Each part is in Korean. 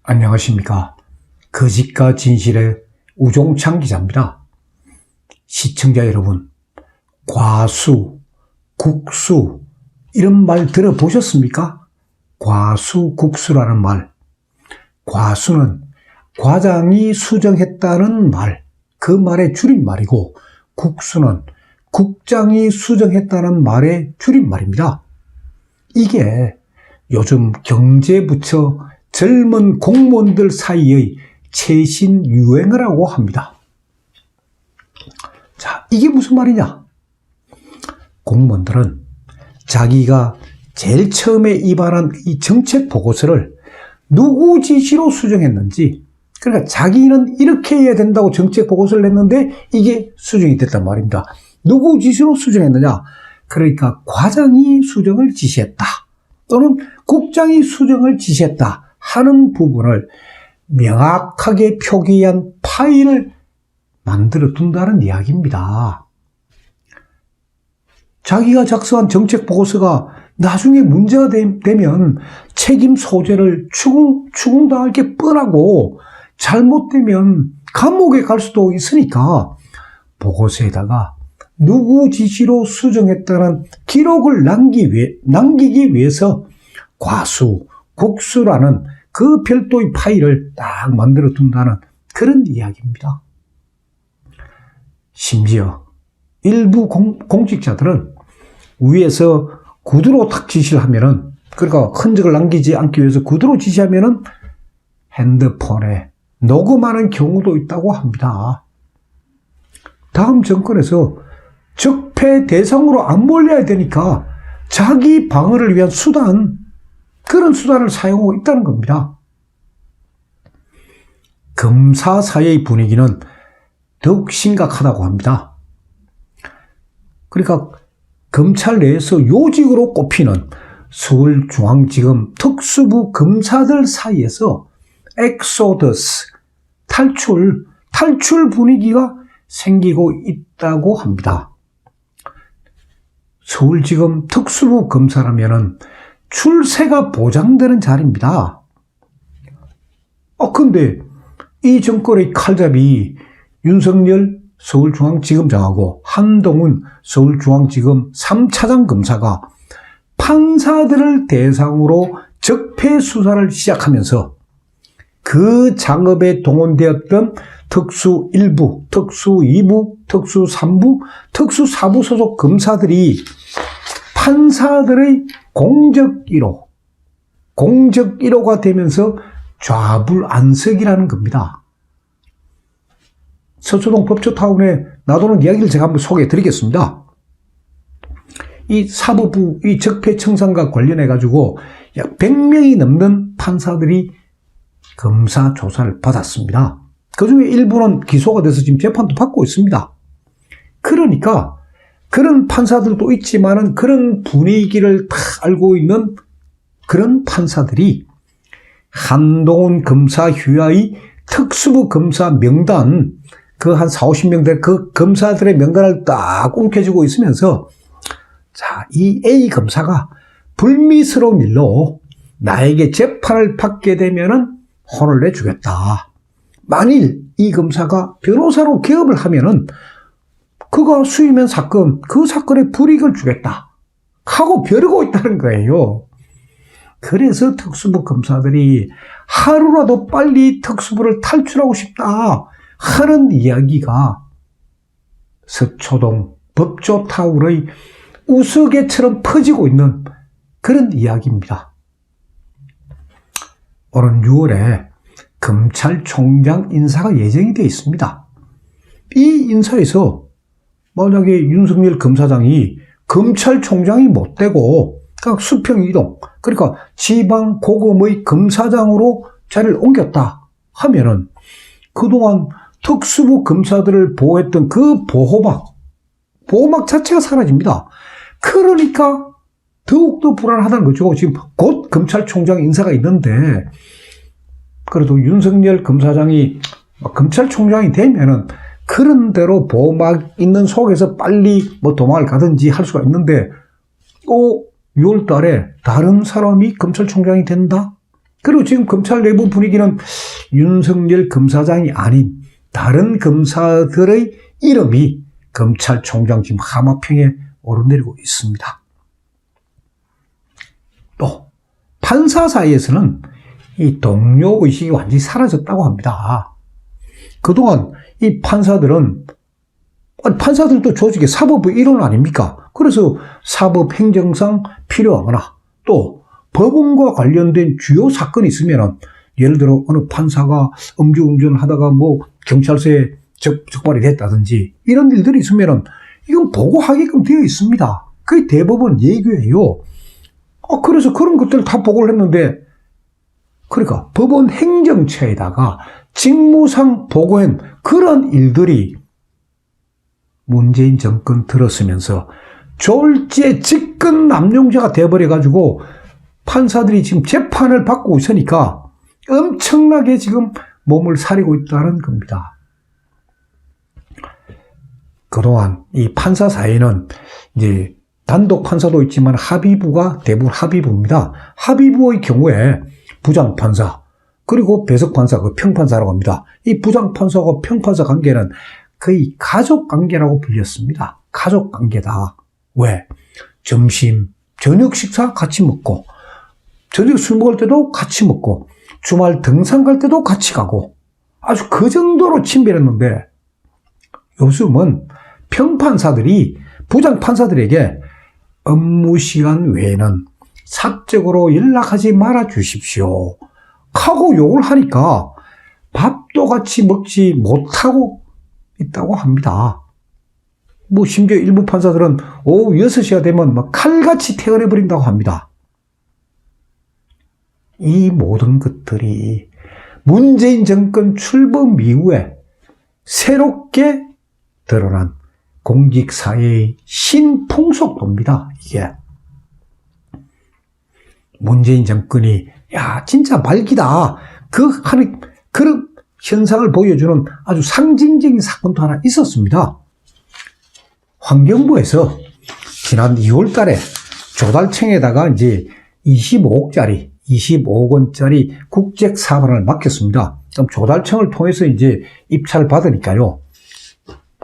안녕하십니까. 거짓과 진실의 우종창 기자입니다. 시청자 여러분, 과수, 국수 이런 말 들어보셨습니까? 과수국수라는 말. 과수는 과장이 수정했다는 말, 그 말의 줄임말이고, 국수는 국장이 수정했다는 말의 줄임말입니다. 이게 요즘 경제부처 젊은 공무원들 사이의 최신 유행어라고 합니다. 자, 이게 무슨 말이냐? 공무원들은 자기가 제일 처음에 입안한 이 정책 보고서를 누구 지시로 수정했는지, 그러니까 자기는 이렇게 해야 된다고 정책 보고서를 냈는데 이게 수정이 됐단 말입니다. 누구 지시로 수정했느냐? 그러니까 과장이 수정을 지시했다, 또는 국장이 수정을 지시했다 하는 부분을 명확하게 표기한 파일을 만들어 둔다는 이야기입니다. 자기가 작성한 정책 보고서가 나중에 문제가 되면 책임 소재를 추궁당할 게 뻔하고, 잘못되면 감옥에 갈 수도 있으니까 보고서에다가 누구 지시로 수정했다는 기록을 남기기 위해서 과수, 국수라는 그 별도의 파일을 딱 만들어 둔다는 그런 이야기입니다. 심지어 일부 공직자들은 위에서 구두로 탁 지시를 하면은, 그러니까 흔적을 남기지 않기 위해서 구두로 지시하면은 핸드폰에 녹음하는 경우도 있다고 합니다. 다음 정권에서 적폐 대상으로 안 몰려야 되니까 자기 방어를 위한 수단, 그런 수단을 사용하고 있다는 겁니다. 검사 사이의 분위기는 더욱 심각하다고 합니다. 그러니까 검찰 내에서 요직으로 꼽히는 서울중앙지검 특수부 검사들 사이에서 엑소더스, 탈출 분위기가 생기고 있다고 합니다. 서울지검 특수부 검사라면은 출세가 보장되는 자리입니다. 근데 이 정권의 칼잡이 윤석열 서울중앙지검장하고 한동훈 서울중앙지검 3차장 검사가 판사들을 대상으로 적폐 수사를 시작하면서 그 작업에 동원되었던 특수 1부, 특수 2부, 특수 3부, 특수 4부 소속 검사들이 판사들의 공적 1호가 되면서 좌불안석이라는 겁니다. 서초동 법조타운에 놔두는 이야기를 제가 한번 소개해 드리겠습니다. 이 사법부, 이 적폐 청산과 관련해 가지고 약 100명이 넘는 판사들이 검사 조사를 받았습니다. 그 중에 일부는 기소가 돼서 지금 재판도 받고 있습니다. 그러니까 그런 판사들도 있지만은 그런 분위기를 다 알고 있는 그런 판사들이 한동훈 검사 휴하의 특수부 검사 명단, 그 한 40-50명 될 그 검사들의 명단을 딱 움켜쥐고 있으면서, 자, 이 A 검사가 불미스러운 일로 나에게 재판을 받게 되면은 혼을 내주겠다. 만일 이 검사가 변호사로 개업을 하면은 그가 수임한 사건, 그 사건에 불이익을 주겠다 하고 벼르고 있다는 거예요. 그래서 특수부 검사들이 하루라도 빨리 특수부를 탈출하고 싶다 하는 이야기가 서초동 법조타운의 우스개처럼 퍼지고 있는 그런 이야기입니다. 오는 6월에 검찰총장 인사가 예정이 되어 있습니다. 이 인사에서 만약에 윤석열 검사장이 검찰총장이 못 되고 그러니까 수평 이동, 그러니까 지방 고검의 검사장으로 자리를 옮겼다 하면은 그동안 특수부 검사들을 보호했던 그 보호막 자체가 사라집니다. 그러니까 더욱더 불안하다는 거죠. 지금 곧 검찰총장 인사가 있는데, 그래도 윤석열 검사장이 검찰총장이 되면은 그런 대로 보호막 있는 속에서 빨리 도망을 가든지 할 수가 있는데, 6월 달에 다른 사람이 검찰총장이 된다? 그리고 지금 검찰 내부 분위기는 윤석열 검사장이 아닌 다른 검사들의 이름이 검찰총장 지금 하마평에 오르내리고 있습니다. 또 판사 사이에서는 이 동료의식이 완전히 사라졌다고 합니다. 그동안 이 판사들은 판사들도 조직의 사법부 일원 아닙니까? 그래서 사법행정상 필요하거나 또 법원과 관련된 주요 사건이 있으면 예를 들어 어느 판사가 음주운전을 하다가 뭐 경찰서에 적발이 됐다든지 이런 일들이 있으면 이건 보고하게끔 되어 있습니다. 그게 대법원 예규예요. 그래서 그런 것들을 다 보고를 했는데 그러니까 법원 행정처에다가 직무상 보고한 그런 일들이 문재인 정권 들었으면서 졸지에 직권 남용자가 돼버려가지고 판사들이 지금 재판을 받고 있으니까 엄청나게 지금 몸을 사리고 있다는 겁니다. 그동안 이 판사 사이는 이제 단독 판사도 있지만 합의부가 대부분 합의부입니다. 합의부의 경우에 부장판사 그리고 배석판사, 그 평판사라고 합니다. 이 부장판사와 평판사 관계는 거의 가족관계라고 불렸습니다. 가족관계다. 왜? 점심, 저녁 식사 같이 먹고 저녁 술 먹을 때도 같이 먹고 주말 등산 갈 때도 같이 가고 아주 그 정도로 친밀했는데 요즘은 평판사들이 부장판사들에게 업무 시간 외에는 사적으로 연락하지 말아 주십시오 하고 욕을 하니까 밥도 같이 먹지 못하고 있다고 합니다. 뭐 심지어 일부 판사들은 오후 6시가 되면 막 칼같이 퇴근해버린다고 합니다. 이 모든 것들이 문재인 정권 출범 이후에 새롭게 드러난 공직사회의 신풍속도입니다. 이게 문재인 정권이 야 진짜 말기다 하는 그런 현상을 보여주는 아주 상징적인 사건도 하나 있었습니다. 환경부에서 지난 2월 달에 조달청에다가 이제 25억 원짜리 국책 사업을 맡겼습니다. 그럼 조달청을 통해서 이제 입찰을 받으니까요.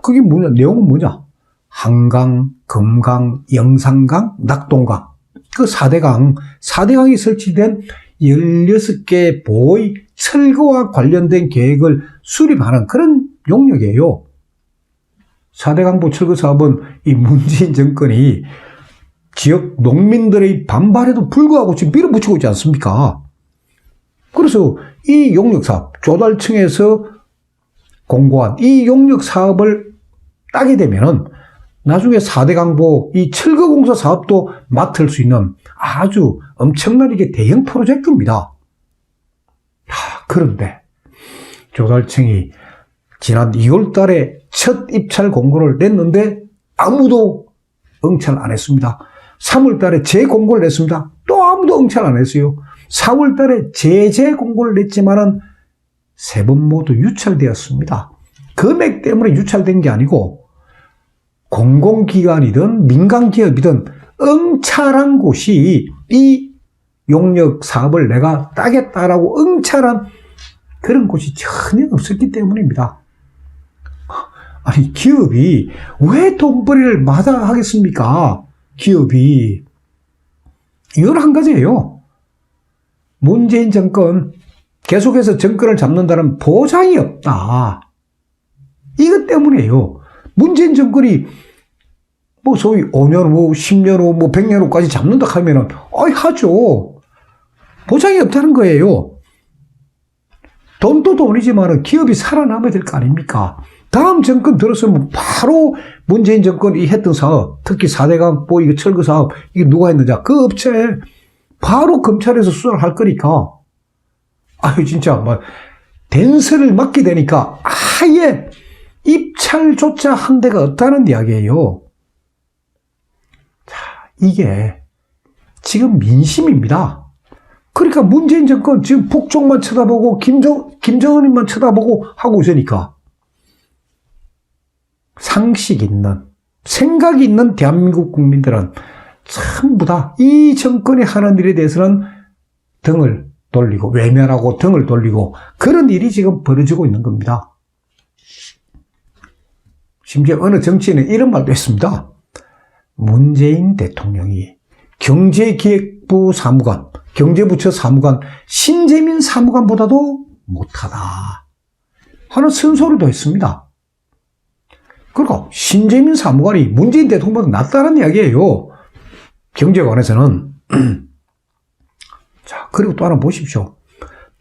그게 뭐냐, 내용은 뭐냐? 한강, 금강, 영산강, 낙동강. 그 4대강이 설치된 16개 보의 철거와 관련된 계획을 수립하는 그런 용역이에요. 4대강보 철거 사업은 이 문재인 정권이 지역 농민들의 반발에도 불구하고 지금 밀어붙이고 있지 않습니까? 그래서 이 용역사업, 조달청에서 공고한 이 용역사업을 따게 되면은 나중에 4대강보 이 철거공사 사업도 맡을 수 있는 아주 엄청난 이게 대형 프로젝트입니다. 그런데 조달청이 지난 2월 달에 첫 입찰 공고를 냈는데 아무도 응찰 안 했습니다. 3월 달에 재공고를 냈습니다. 또 아무도 응찰 안 했어요. 4월 달에 재공고를 냈지만은 3번 모두 유찰되었습니다. 금액 때문에 유찰된 게 아니고 공공기관이든 민간기업이든 응찰한 곳이 이 용역 사업을 내가 따겠다라고 응찰한 그런 곳이 전혀 없었기 때문입니다. 아니 기업이 왜 돈벌이를 마다하겠습니까? 기업이. 이건 한 가지예요. 문재인 정권 계속해서 정권을 잡는다는 보장이 없다. 이것 때문에요. 문재인 정권이 뭐 소위 5년 후, 10년 후, 뭐 100년 후까지 잡는다 하면은 하죠. 보장이 없다는 거예요. 돈도 돈이지만 기업이 살아남아야 될 거 아닙니까? 다음 정권 들었으면 바로 문재인 정권이 했던 사업, 특히 4대강 이거 철거 사업, 이게 누가 했느냐? 그 업체 바로 검찰에서 수사를 할 거니까. 아유 진짜 막 dense를 맡게 되니까 아예 입찰조차 한 데가 없다는 이야기예요. 자, 이게 지금 민심입니다. 그러니까 문재인 정권 지금 북쪽만 쳐다보고 김정은만 쳐다보고 하고 있으니까 상식 있는 생각이 있는 대한민국 국민들은 전부 다 이 정권이 하는 일에 대해서는 등을 돌리고 외면하고 등을 돌리고 그런 일이 지금 벌어지고 있는 겁니다. 심지어 어느 정치인은 이런 말도 했습니다. 문재인 대통령이 경제기획부 사무관, 경제부처 사무관 신재민 사무관보다도 못하다 하는 쓴소리도 했습니다. 그러니까 신재민 사무관이 문재인 대통령보다 낫다는 이야기예요. 경제관에서는. 자, 그리고 또 하나 보십시오.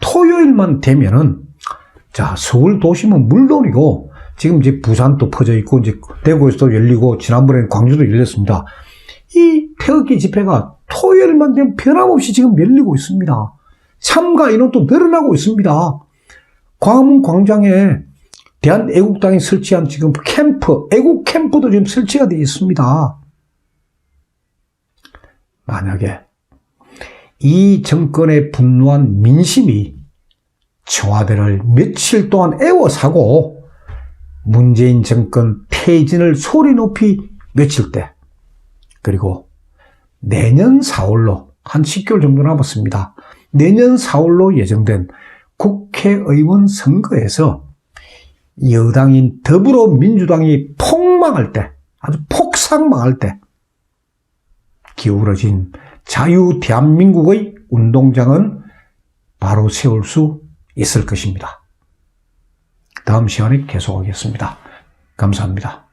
토요일만 되면은, 자, 서울 도심은 물론이고, 지금 이제 부산도 퍼져 있고, 이제 대구에서도 열리고, 지난번에는 광주도 열렸습니다. 이 태극기 집회가 토요일만 되면 변함없이 지금 열리고 있습니다. 참가 인원도 늘어나고 있습니다. 광화문 광장에 대한애국당이 설치한 지금 캠프, 애국 캠프도 지금 설치가 되어 있습니다. 만약에 이 정권에 분노한 민심이 청와대를 며칠 동안 애워사고 문재인 정권 퇴진을 소리 높이 외칠 때, 그리고 내년 4월로 한 10개월 정도 남았습니다. 내년 4월로 예정된 국회의원 선거에서 여당인 더불어민주당이 폭망할 때, 아주 폭삭망할 때 기울어진 자유 대한민국의 운동장은 바로 세울 수 있을 것입니다. 다음 시간에 계속하겠습니다. 감사합니다.